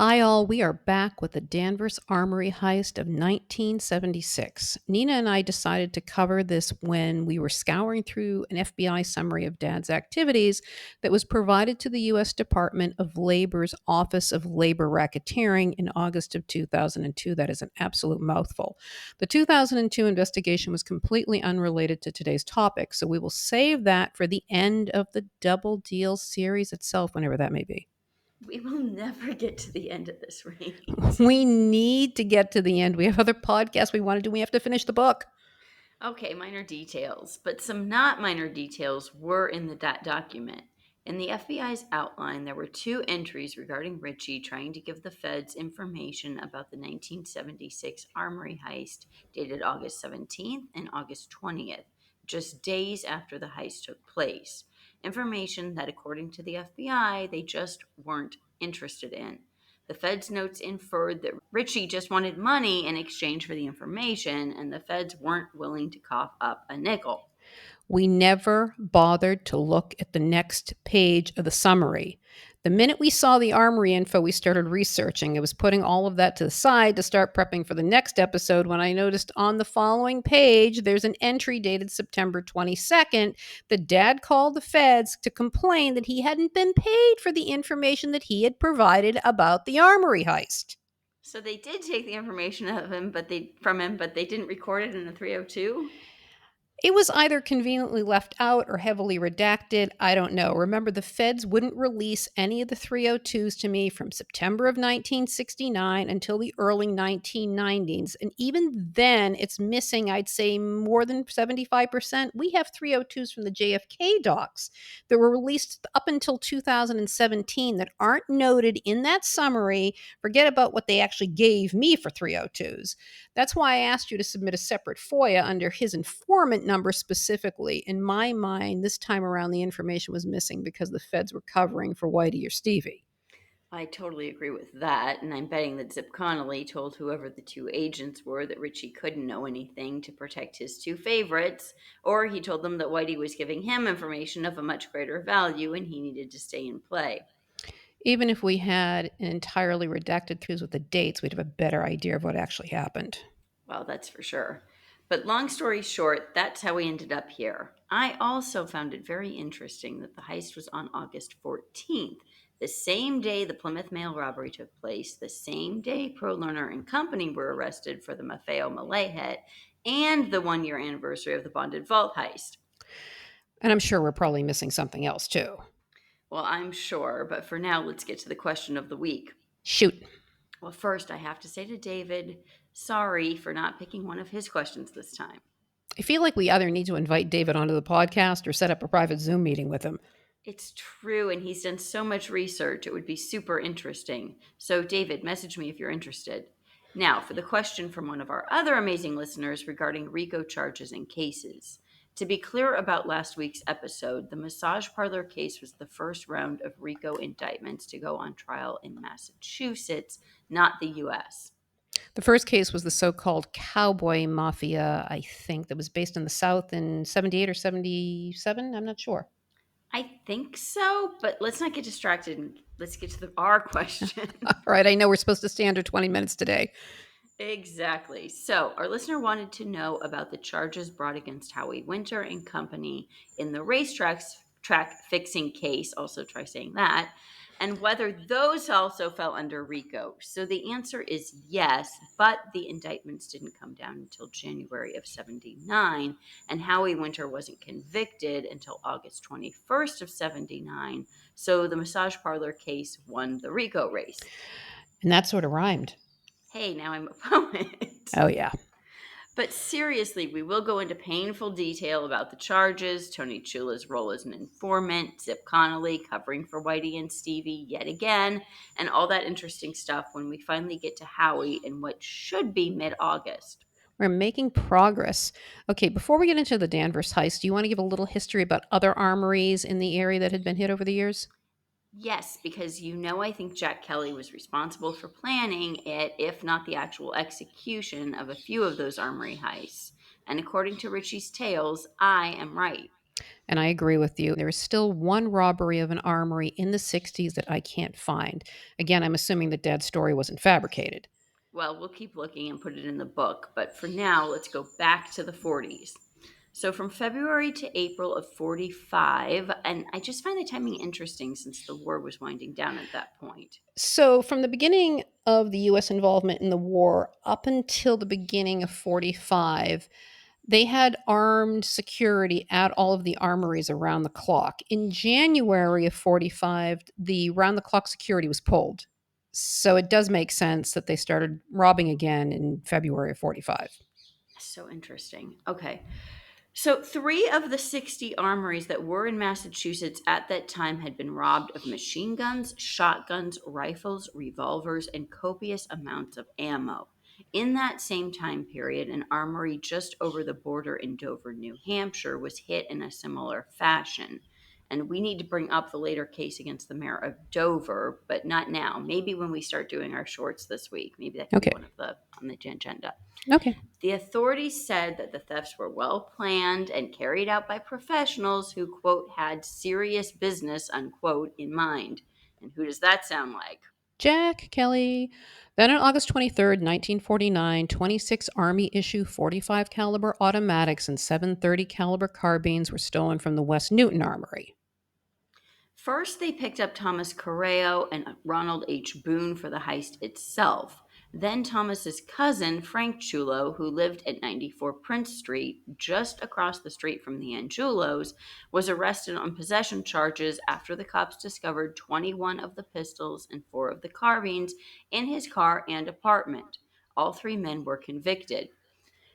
Hi, all. We are back with the Danvers Armory Heist of 1976. Nina and I decided to cover this when we were scouring through an FBI summary of Dad's activities that was provided to the U.S. Department of Labor's Office of Labor Racketeering in August of 2002. That is an absolute mouthful. The 2002 investigation was completely unrelated to today's topic, so we will save that for the end of the Double Deal series itself, whenever that may be. We will never get to the end of this, right? We need to get to the end. We have other podcasts we want to do. We have to finish the book. Okay, minor details, but some not minor details were in the document. In the FBI's outline, there were two entries regarding Ritchie trying to give the feds information about the 1976 Armory heist dated August 17th and August 20th, just days after the heist took place. Information that, according to the FBI, they just weren't interested in. The Fed's notes inferred that Ritchie just wanted money in exchange for the information, and the Feds weren't willing to cough up a nickel. We never bothered to look at the next page of the summary. The minute we saw the armory info, we started researching. I was putting all of that to the side to start prepping for the next episode when I noticed on the following page there's an entry dated September 22nd that Dad called the feds to complain that he hadn't been paid for the information that he had provided about the armory heist. So they did take the information from him, but they didn't record it in the 302. It was either conveniently left out or heavily redacted. I don't know. Remember, the feds wouldn't release any of the 302s to me from September of 1969 until the early 1990s. And even then, it's missing, I'd say, more than 75%. We have 302s from the JFK docs that were released up until 2017 that aren't noted in that summary. Forget about what they actually gave me for 302s. That's why I asked you to submit a separate FOIA under his informant number specifically. In my mind, this time around, the information was missing because the feds were covering for Whitey or Stevie. I totally agree with that, and I'm betting that Zip Connolly told whoever the two agents were that Ritchie couldn't know anything to protect his two favorites, or he told them that Whitey was giving him information of a much greater value and he needed to stay in play. Even if we had entirely redacted clues with the dates, we'd have a better idea of what actually happened. Well, that's for sure. But long story short, that's how we ended up here. I also found it very interesting that the heist was on August 14th, the same day the Plymouth Mail robbery took place, the same day Pro Learner and company were arrested for the Maffeo Malay hit, and the 1 year anniversary of the Bonded Vault heist. And I'm sure we're probably missing something else too. Well, I'm sure, but for now, let's get to the question of the week. Shoot. Well, first, I have to say to David, sorry for not picking one of his questions this time. I feel like we either need to invite David onto the podcast or set up a private Zoom meeting with him. It's true, and he's done so much research. It would be super interesting. So, David, message me if you're interested. Now, for the question from one of our other amazing listeners regarding RICO charges and cases. To be clear about last week's episode, the massage parlor case was the first round of RICO indictments to go on trial in Massachusetts, not the U.S. The first case was the so called cowboy mafia, I think, that was based in the South in 78 or 77. I'm not sure. I think so, but let's not get distracted and let's get to our question. All right, I know we're supposed to stay under 20 minutes today. Exactly. So, our listener wanted to know about the charges brought against Howie Winter and company in the track fixing case. Also, try saying that, and whether those also fell under RICO. So, the answer is yes, but the indictments didn't come down until January of 79, and Howie Winter wasn't convicted until August 21st of 79. So, the massage parlor case won the RICO race. And that sort of rhymed. Hey, now I'm a poet. Oh, yeah. But seriously, we will go into painful detail about the charges, Tony Chula's role as an informant, Zip Connolly covering for Whitey and Stevie yet again, and all that interesting stuff when we finally get to Howie in what should be mid-August. We're making progress. Okay, before we get into the Danvers heist, do you want to give a little history about other armories in the area that had been hit over the years? Yes, because I think Jack Kelly was responsible for planning it, if not the actual execution of a few of those armory heists. And according to Richie's tales, I am right. And I agree with you. There is still one robbery of an armory in the 60s that I can't find. Again, I'm assuming that Dad's story wasn't fabricated. Well, we'll keep looking and put it in the book, but for now, let's go back to the 40s. So from February to April of 45, and I just find the timing interesting since the war was winding down at that point. So, from the beginning of the US involvement in the war up until the beginning of 45, they had armed security at all of the armories around the clock. In January of 45, the round the clock security was pulled. So, it does make sense that they started robbing again in February of 45. So interesting. Okay. So, three of the 60 armories that were in Massachusetts at that time had been robbed of machine guns, shotguns, rifles, revolvers, and copious amounts of ammo. In that same time period, an armory just over the border in Dover, New Hampshire, was hit in a similar fashion. And we need to bring up the later case against the mayor of Dover, but not now. Maybe when we start doing our shorts this week. Maybe that can be Okay. one of the on the agenda. Okay. The authorities said that the thefts were well planned and carried out by professionals who, quote, had serious business, unquote, in mind. And who does that sound like? Jack Kelly. Then on August 23rd, 1949, 26 Army issue 45 caliber automatics and 730 caliber carbines were stolen from the West Newton Armory. First, they picked up Thomas Correo and Ronald H. Boone for the heist itself. Then Thomas's cousin, Frank Chulo, who lived at 94 Prince Street, just across the street from the Angelos, was arrested on possession charges after the cops discovered 21 of the pistols and 4 of the carbines in his car and apartment. All three men were convicted.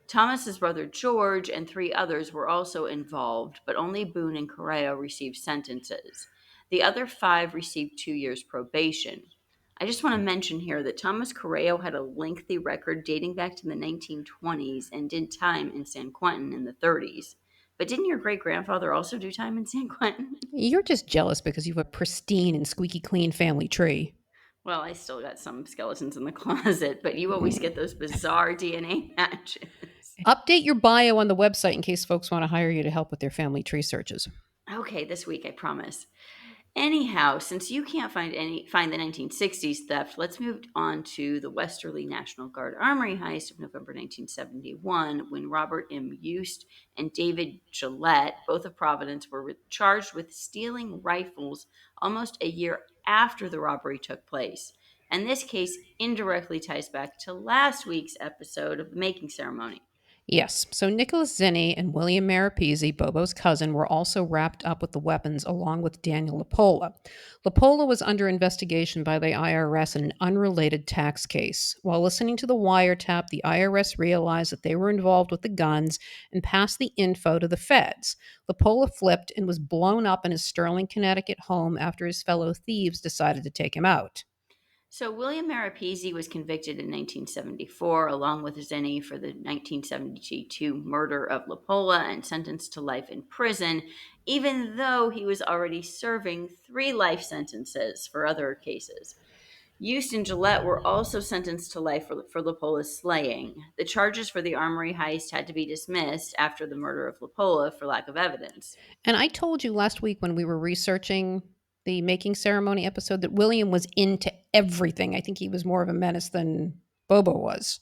Thomas's brother George and three others were also involved, but only Boone and Correa received sentences. The other five received 2 years probation. I just want to mention here that Thomas Correa had a lengthy record dating back to the 1920s and did time in San Quentin in the 30s. But didn't your great grandfather also do time in San Quentin? You're just jealous because you have a pristine and squeaky clean family tree. Well, I still got some skeletons in the closet, but you always get those bizarre DNA matches. Update your bio on the website in case folks want to hire you to help with their family tree searches. Okay, this week I promise. Anyhow, since you can't find the 1960s theft, let's move on to the Westerly National Guard Armory heist of November 1971, when Robert M. Eust and David Gillette, both of Providence, were charged with stealing rifles almost a year after the robbery took place. And this case indirectly ties back to last week's episode of the making ceremony. Yes, so Nicholas Zinni and William Maripesi, Bobo's cousin, were also wrapped up with the weapons along with Daniel Lapola. Lapola was under investigation by the IRS in an unrelated tax case. While listening to the wiretap, the IRS realized that they were involved with the guns and passed the info to the feds. Lapola flipped and was blown up in his Sterling, Connecticut home after his fellow thieves decided to take him out. So William Maripesi was convicted in 1974, along with Zenny, for the 1972 murder of Lapola and sentenced to life in prison, even though he was already serving 3 life sentences for other cases. Eustace and Gillette were also sentenced to life for Lapola's slaying. The charges for the armory heist had to be dismissed after the murder of Lapola for lack of evidence. And I told you last week when we were researching the making ceremony episode that William was into everything. I think he was more of a menace than Bobo was.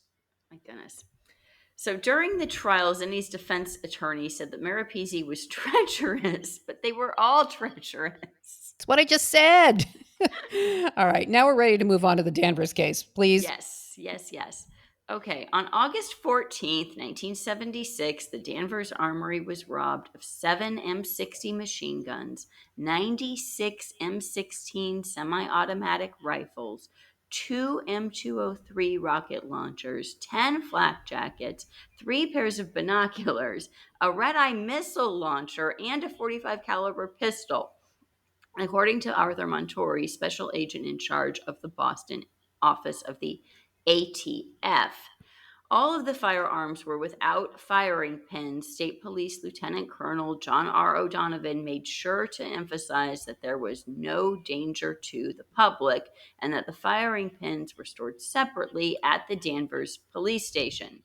My goodness. So during the trial, Zinni's defense attorney said that Maripesi was treacherous, but they were all treacherous. That's what I just said. All right, now we're ready to move on to the Danvers case, please. Yes, yes, yes. Okay, on August 14th, 1976, the Danvers Armory was robbed of 7 M60 machine guns, 96 M16 semi automatic rifles, 2 M203 rocket launchers, 10 flak jackets, 3 pairs of binoculars, a red eye missile launcher, and a 45 caliber pistol. According to Arthur Montori, special agent in charge of the Boston office of the ATF, all of the firearms were without firing pins. State Police Lieutenant Colonel John R. O'Donovan made sure to emphasize that there was no danger to the public and that the firing pins were stored separately at the Danvers police station.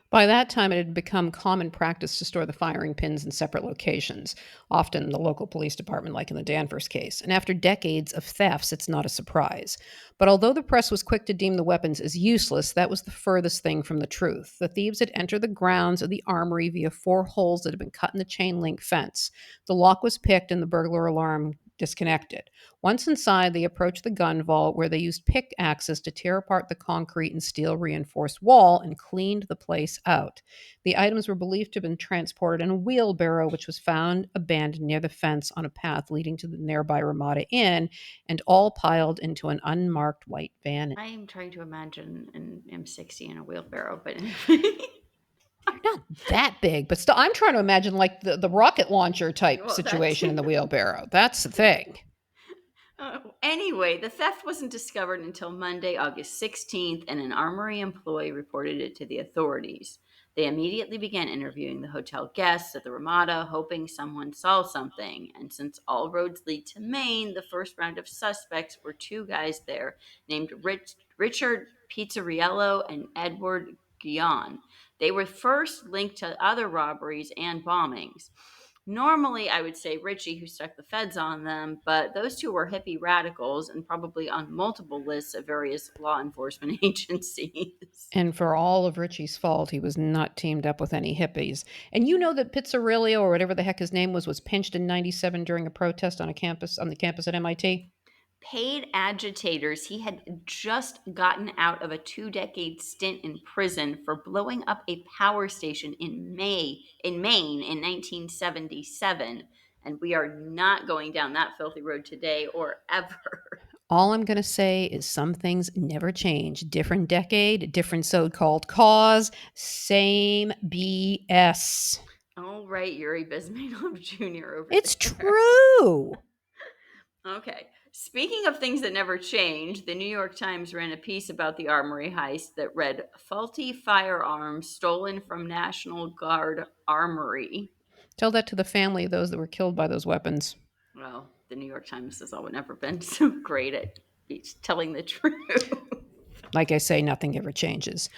By that time, it had become common practice to store the firing pins in separate locations, often the local police department, like in the Danvers case. And after decades of thefts, it's not a surprise. But although the press was quick to deem the weapons as useless, that was the furthest thing from the truth. The thieves had entered the grounds of the armory via four holes that had been cut in the chain link fence. The lock was picked and the burglar alarm disconnected. Once inside, they approached the gun vault where they used pickaxes to tear apart the concrete and steel reinforced wall and cleaned the place out. The items were believed to have been transported in a wheelbarrow, which was found abandoned near the fence on a path leading to the nearby Ramada Inn, and all piled into an unmarked white van. I am trying to imagine an M60 in a wheelbarrow, but anyway. They're not that big, but still, I'm trying to imagine like the rocket launcher type Well, that's situation in the wheelbarrow. That's the thing. Anyway, the theft wasn't discovered until Monday, August 16th, and an armory employee reported it to the authorities. They immediately began interviewing the hotel guests at the Ramada, hoping someone saw something. And since all roads lead to Maine, the first round of suspects were two guys there named Richard Pizzariello and Edward Guion. They were first linked to other robberies and bombings. Normally, I would say Richie, who stuck the feds on them, but those two were hippie radicals and probably on multiple lists of various law enforcement agencies. And for all of Richie's fault, he was not teamed up with any hippies. And you know that Pizzarillo, or whatever the heck his name was pinched in '97 during a protest on the campus at MIT. Paid agitators, he had just gotten out of a 2 decade stint in prison for blowing up a power station in Maine in 1977. And we are not going down that filthy road today or ever. All I'm going to say is some things never change. Different decade, different so called cause, same BS. All right, Yuri Bismailov Jr. over It's there. true. Okay. Speaking of things that never change, the New York Times ran a piece about the Armory heist that read faulty firearms stolen from National Guard Armory. Tell that to the family of those that were killed by those weapons. Well, the New York Times has always never been so great at telling the truth. Like I say, nothing ever changes.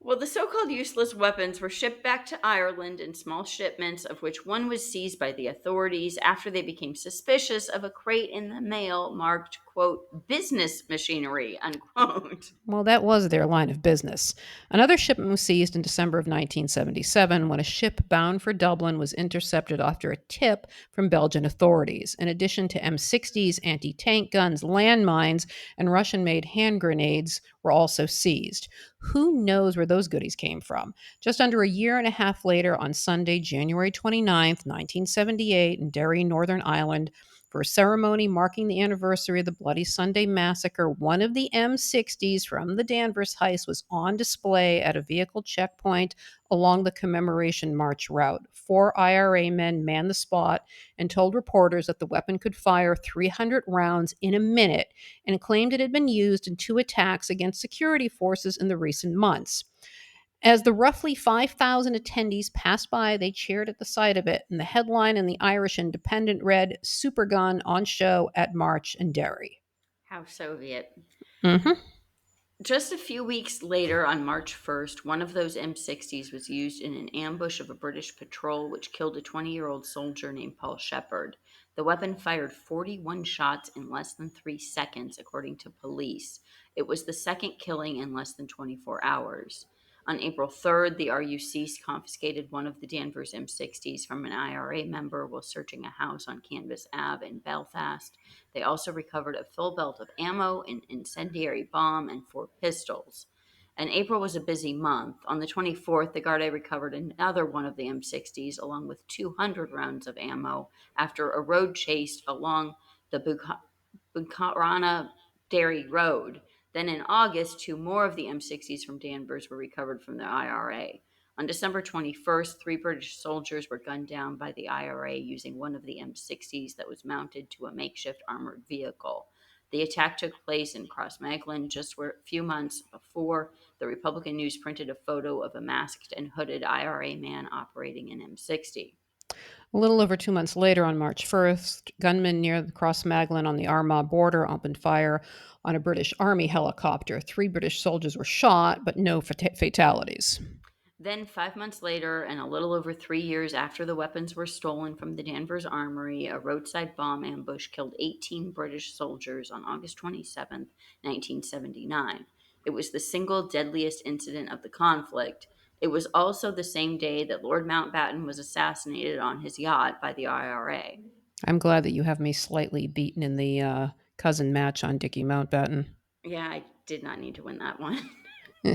Well, the so called useless weapons were shipped back to Ireland in small shipments, of which one was seized by the authorities after they became suspicious of a crate in the mail marked, quote, business machinery, unquote. Well, that was their line of business. Another shipment was seized in December of 1977 when a ship bound for Dublin was intercepted after a tip from Belgian authorities. In addition to M60s, anti tank guns, landmines, and Russian made hand grenades were also seized. Who knows where those goodies came from? Just under a year and a half later, on Sunday, January 29th, 1978, in Derry, Northern Ireland, for a ceremony marking the anniversary of the Bloody Sunday Massacre, one of the M60s from the Danvers Heist was on display at a vehicle checkpoint along the commemoration march route. Four IRA men manned the spot and told reporters that the weapon could fire 300 rounds in a minute and claimed it had been used in two attacks against security forces in the recent months. As the roughly 5,000 attendees passed by, they cheered at the sight of it, and the headline in the Irish Independent read, Supergun on show at March in Derry. How Soviet. Mm-hmm. Just a few weeks later, on March 1st, one of those M60s was used in an ambush of a British patrol, which killed a 20-year-old soldier named Paul Shepard. The weapon fired 41 shots in less than 3 seconds, according to police. It was the second killing in less than 24 hours. On April 3rd, the RUC confiscated one of the Danvers M60s from an IRA member while searching a house on Canvas Ave in Belfast. They also recovered a full belt of ammo, an incendiary bomb, and 4 pistols. And April was a busy month. On the 24th, the Garda recovered another one of the M60s, along with 200 rounds of ammo, after a road chase along the Bucharana Derry Road. Then in August, 2 more of the M60s from Danvers were recovered from the IRA. On December 21st, 3 British soldiers were gunned down by the IRA using one of the M60s that was mounted to a makeshift armored vehicle. The attack took place in Crossmaglen just a few months before. The Republican News printed a photo of a masked and hooded IRA man operating an M60. A little over 2 months later, on March 1st, gunmen near the Crossmaglen on the Armagh border opened fire on a British Army helicopter. 3 British soldiers were shot, but no fatalities. Then, 5 months later, and a little over 3 years after the weapons were stolen from the Danvers Armory, a roadside bomb ambush killed 18 British soldiers on August 27th, 1979. It was the single deadliest incident of the conflict. It was also the same day that Lord Mountbatten was assassinated on his yacht by the IRA. I'm glad that you have me slightly beaten in the cousin match on Dickie Mountbatten. Yeah, I did not need to win that one.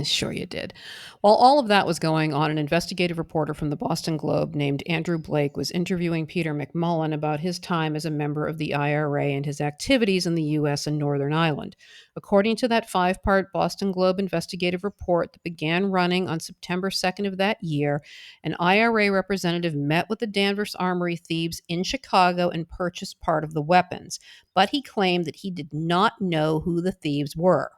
Sure, you did. While all of that was going on, an investigative reporter from the Boston Globe named Andrew Blake was interviewing Peter McMullen about his time as a member of the IRA and his activities in the U.S. and Northern Ireland. According to that 5 part Boston Globe investigative report that began running on September 2nd of that year, an IRA representative met with the Danvers Armory thieves in Chicago and purchased part of the weapons. But he claimed that he did not know who the thieves were.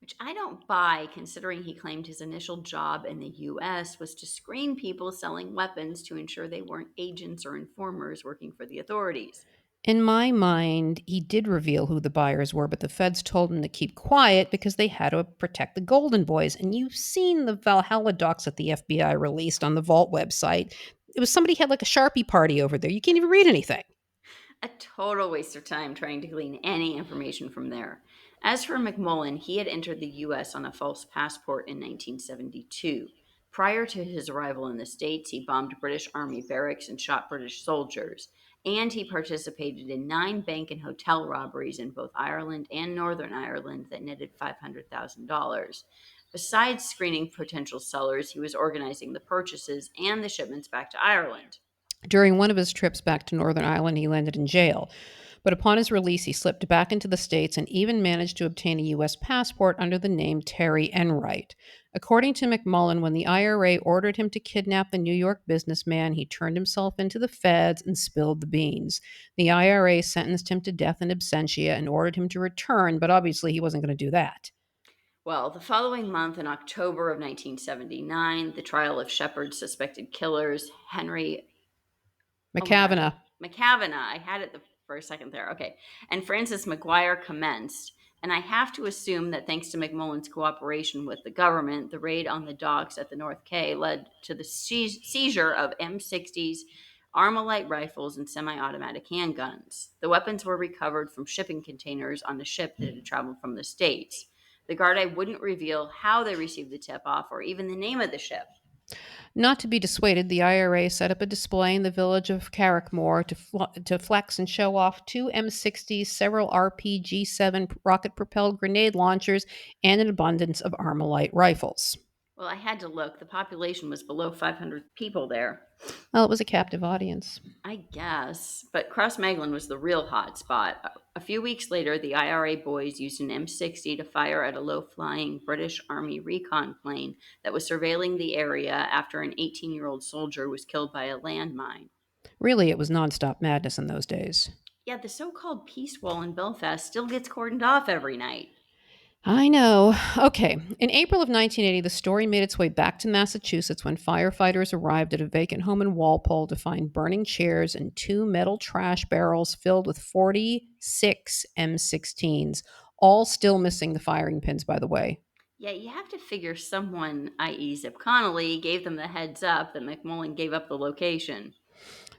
Which I don't buy, considering he claimed his initial job in the US was to screen people selling weapons to ensure they weren't agents or informers working for the authorities. In my mind, he did reveal who the buyers were, but the feds told him to keep quiet because they had to protect the Golden Boys. And you've seen the Valhalla docs that the FBI released on the Vault website. It was somebody had like a Sharpie party over there. You can't even read anything. A total waste of time trying to glean any information from there. As for McMullen, he had entered the US on a false passport in 1972. Prior to his arrival in the States, he bombed British Army barracks and shot British soldiers. And he participated in 9 bank and hotel robberies in both Ireland and Northern Ireland that netted $500,000. Besides screening potential sellers, he was organizing the purchases and the shipments back to Ireland. During one of his trips back to Northern Ireland, he landed in jail. But upon his release, he slipped back into the States and even managed to obtain a U.S. passport under the name Terry Enright. According to McMullen, when the IRA ordered him to kidnap the New York businessman, he turned himself into the feds and spilled the beans. The IRA sentenced him to death in absentia and ordered him to return, but obviously he wasn't going to do that. Well, the following month, in October of 1979, the trial of Shepard's suspected killers, Henry, oh my gosh, McCavanagh. McCavanagh, I had it for a second there, okay, and Francis McGuire commenced. And I have to assume that thanks to McMullen's cooperation with the government, the raid on the docks at the North Quay led to the seizure of M60s, Armalite rifles, and semi automatic handguns. The weapons were recovered from shipping containers on the ship that had traveled from the States. The guard wouldn't reveal how they received the tip off or even the name of the ship. Not to be dissuaded, the IRA set up a display in the village of Carrickmore to flex and show off 2 M60s, several RPG-7 rocket-propelled grenade launchers, and an abundance of Armalite rifles. Well, I had to look. The population was below 500 people there. Well, it was a captive audience. I guess. But Cross Maglen was the real hot spot. A few weeks later, the IRA boys used an M60 to fire at a low flying British Army recon plane that was surveilling the area after an 18-year-old soldier was killed by a landmine. Really, it was nonstop madness in those days. Yeah, the so called peace wall in Belfast still gets cordoned off every night. I know. Okay. In April of 1980, the story made its way back to Massachusetts when firefighters arrived at a vacant home in Walpole to find burning chairs and 2 metal trash barrels filled with 46 M16s, all still missing the firing pins, by the way. Yeah, you have to figure someone, i.e., Zip Connolly, gave them the heads up that McMullen gave up the location.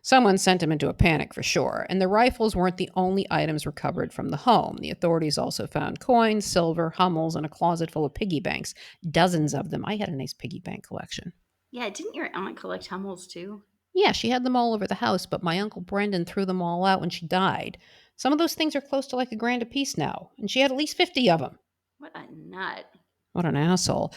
Someone sent him into a panic for sure, and the rifles weren't the only items recovered from the home. The authorities also found coins, silver, Hummels, and a closet full of piggy banks. Dozens of them. I had a nice piggy bank collection. Yeah, didn't your aunt collect Hummels too? Yeah, she had them all over the house, but my Uncle Brendan threw them all out when she died. Some of those things are close to like a grand apiece now, and she had at least 50 of them. What a nut. What an asshole.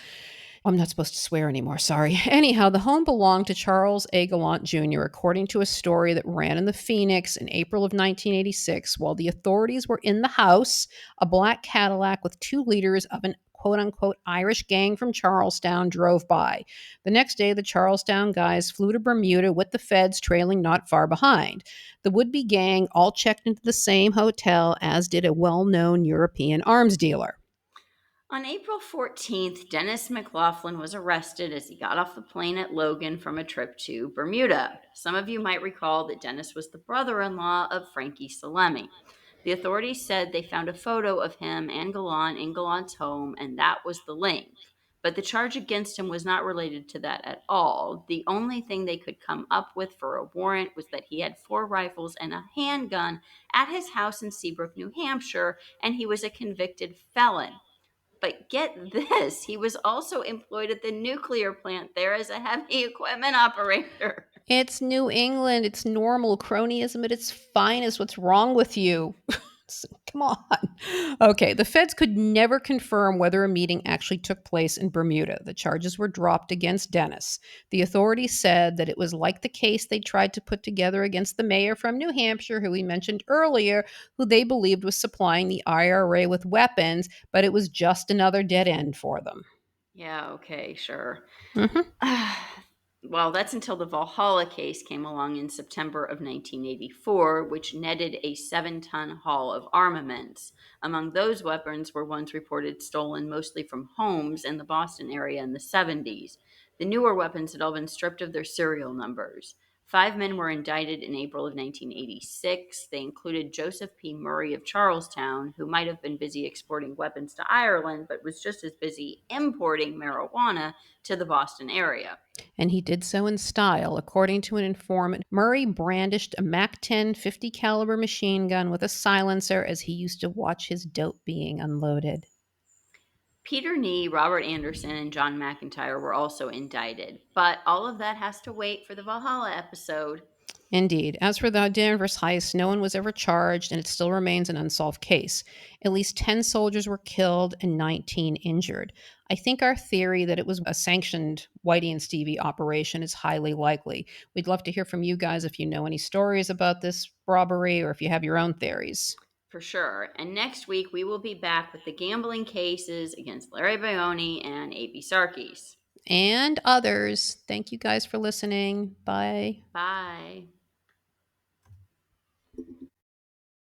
I'm not supposed to swear anymore, sorry. Anyhow, the home belonged to Charles A. Gallant Jr., according to a story that ran in the Phoenix in April of 1986. While the authorities were in the house, a black Cadillac with 2 leaders of an quote unquote Irish gang from Charlestown drove by. The next day, the Charlestown guys flew to Bermuda with the feds trailing not far behind. The would be gang all checked into the same hotel, as did a well known European arms dealer. On April 14th, Dennis McLaughlin was arrested as he got off the plane at Logan from a trip to Bermuda. Some of you might recall that Dennis was the brother in law of Frankie Salemi. The authorities said they found a photo of him and Gallant in Gallant's home, and that was the link. but the charge against him was not related to that at all. The only thing they could come up with for a warrant was that he had 4 rifles and a handgun at his house in Seabrook, New Hampshire, and he was a convicted felon. But get this, he was also employed at the nuclear plant there as a heavy equipment operator. It's New England. It's normal cronyism at its finest. What's wrong with you? Come on. Okay, the feds could never confirm whether a meeting actually took place in Bermuda. The charges were dropped against Dennis. The authorities said that it was like the case they tried to put together against the mayor from New Hampshire, who we mentioned earlier, who they believed was supplying the IRA with weapons, but it was just another dead end for them. Yeah, okay, sure. Mhm. Well, that's until the Valhalla case came along in September of 1984, which netted a 7-ton haul of armaments. Among those weapons were ones reported stolen mostly from homes in the Boston area in the 70s. The newer weapons had all been stripped of their serial numbers. 5 men were indicted in April of 1986. They included Joseph P. Murray of Charlestown, who might have been busy exporting weapons to Ireland, but was just as busy importing marijuana to the Boston area. And he did so in style. According to an informant, Murray brandished a Mac 10 50 caliber machine gun with a silencer as he used to watch his dope being unloaded. Peter Nee, Robert Anderson, and John McIntyre were also indicted, but all of that has to wait for the Valhalla episode. Indeed. As for the Danvers heist, no one was ever charged, and it still remains an unsolved case. At least 10 soldiers were killed and 19 injured. I think our theory that it was a sanctioned Whitey and Stevie operation is highly likely. We'd love to hear from you guys if you know any stories about this robbery or if you have your own theories. For sure. And next week, we will be back with the gambling cases against Larry Bayoni and A.B. Sarkees. And others. Thank you guys for listening. Bye. Bye.